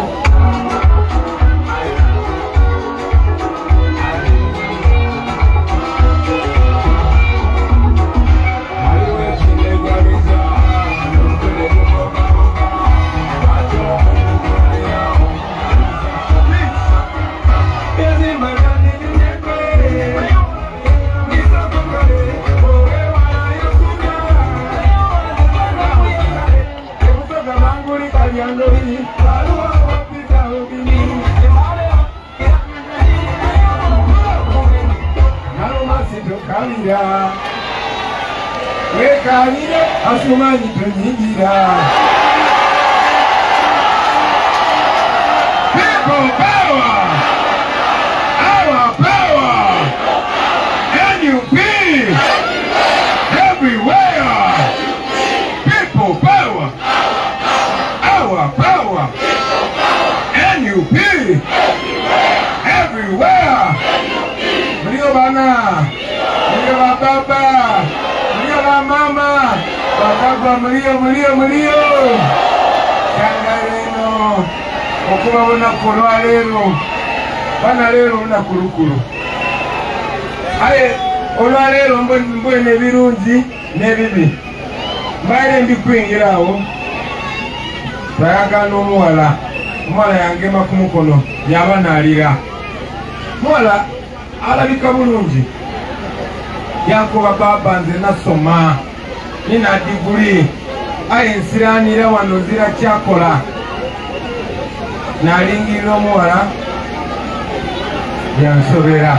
Wekalire asumanyi tonyigira. People power, our power, NUP, everywhere. People power, our power, NUP, everywhere. Mlio bana, mlio baba, mlio mama, bakagwa mlio. Changareno, okuba bona kolwa lero. Bana lero na kulukulu. Aye, olwa lero mbone birungi nebibi. Mbaire ndikwingirawo. Bayaga n'omuwala. Omwana yange makumukono yaba nalira. Mwala alabika bulungi. Yankoba baba nze nasoma. Nina diguli. Aye nsiranira wano zira kyakola. Nalingirira omuwala yansobera.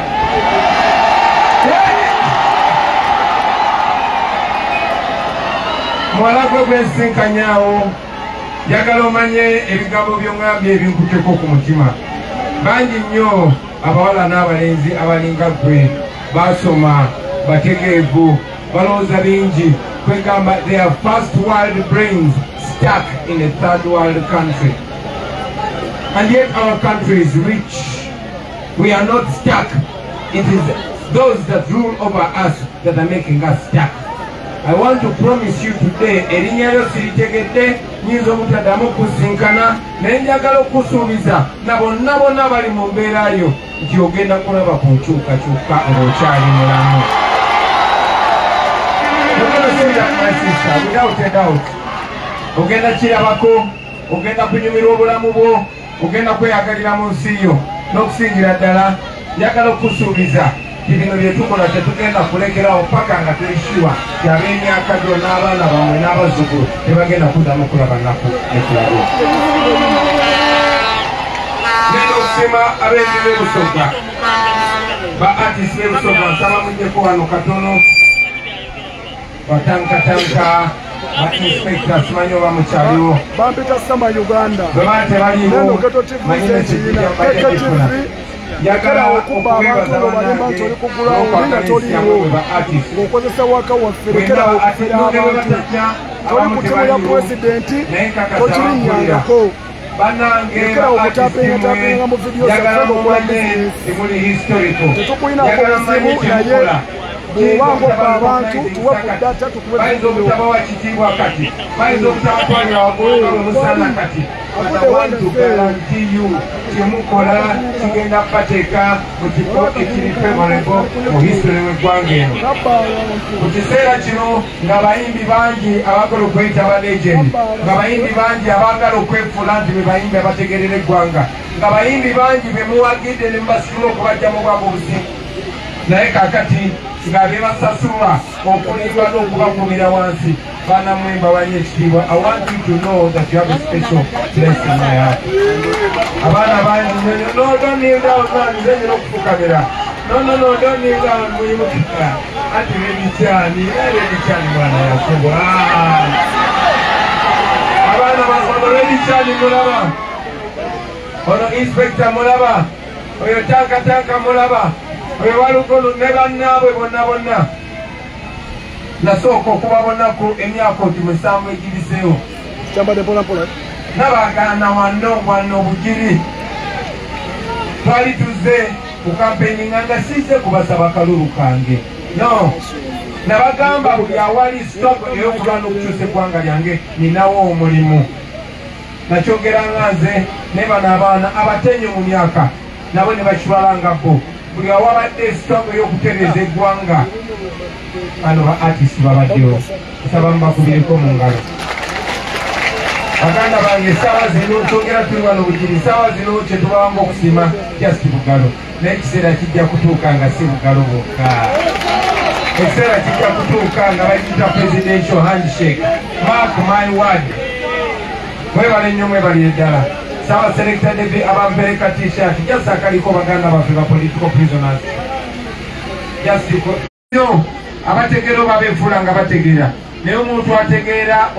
Mwala gwe gwensinkanyawo njagala omanye ebigambo by'ongambye ebinkuteko ku mutima. Bangi nnyo abawala n'abalenzi abalinga gwe basoma bategeevu balowooza bingi kwegamba their first world brains stuck in a third world country. And yet our country is rich. We are not stuck. It is those that rule over us that are making us stuck. I want to promise you today, erinnya lyo siritegedde nyinza obutaddamu kusinkana naye njagala okusuubiza na bonna bali mu mbeera yo nti ogenda kulaba ku nkyukakyuka ng'okyali mulamu. Without a doubt, ogenda kirabako, ogenda kunyumirwa obulamu bwo, ogenda kweyagalira mu nsi yo n'okusingira ddala njagala okusuubiza bino bye tukola tetugenda kulekerawo paka nga tulishiwa y'ab'emyaka gyo n'abaana bamwe n'abazzukulu tebagenda kuddamu kulaba nnaku nekulago. Sima abene Busoga ba artist Busoga nsaba mujjeko wano katono batanka ba inspector simanyi oba mukyaliwo bampita Sama Uganda bwebate baliwo manyine kikifuna yakala okuba abantu ngo balimba nti oli kugulawo nga toliwo ng'okozesa waka waffe lekera okufera abantu toli ku ttiimu ya pulezidenti tokirinnyangako lekera okutapinga mu vidiyo zaffe ng'okola bizinesi tetukulinako buzibu naye bw'obanga obba abantu tuwe ku data tukuwe kyemukola kigenda kubateeka mu kifo ekiri favorable mu history w'eggwanga eno. Mu kiseera kino nga bayimbi bangi abaagala okweyita ba legend, nga bayimbi bangi abaagala okwefuula nti be bayimbi abategerera eggwanga, nga bayimbi bangi be muwagidde ne mubasitula okubajjamu bwabo obuzibu, naye kaakati nga bebasasulwa okulindwa n'okubagumira wansi banamwemba wanye ekitiibwa. I want you to know that you have a special place in my heart. Abaana bangi no don't kneel down man nze nyina okufukamira no don't kneel down muyimuka ati bebikyani mwana Yakubu abaana basono bebikyani mulaba ono inspector mulaba oyo tanka mulaba oyo walugulu ne bannaabwe bonna nasooka okubabonako emyaka 7 egibiseewo nabagana wano obugiri twali tuzze ku kampeni nga size kubasaba kalulu kange no nabagamba buli awali stop eyokulwana okukyusa eggwanga lyange ninawo omulimu nakyogera nga nze ne bano abaana abatenye mu myaka nabo ne bakibala bo buli awabadde stop eyokutereeza eggwanga bano ba artist babaddewo nsaba mubakubireko mu ngalo baganda bange essaawa zino twogera tuli wano bugiri essaawa zino kyetubawanga okusiima just bugalo naye ekiseera kijja kutuuka nga si bugalo bwokka ekiseera kijja kutuuka nga bayita presidential handshake. Mark my word. Mwebale nnyo mwebalire ddala saawa selector devi abampereka t-shirt just akaliko baganda baffe ba political prisoners just abategeera oba beefuula nga bategeera naye omuntu ategeera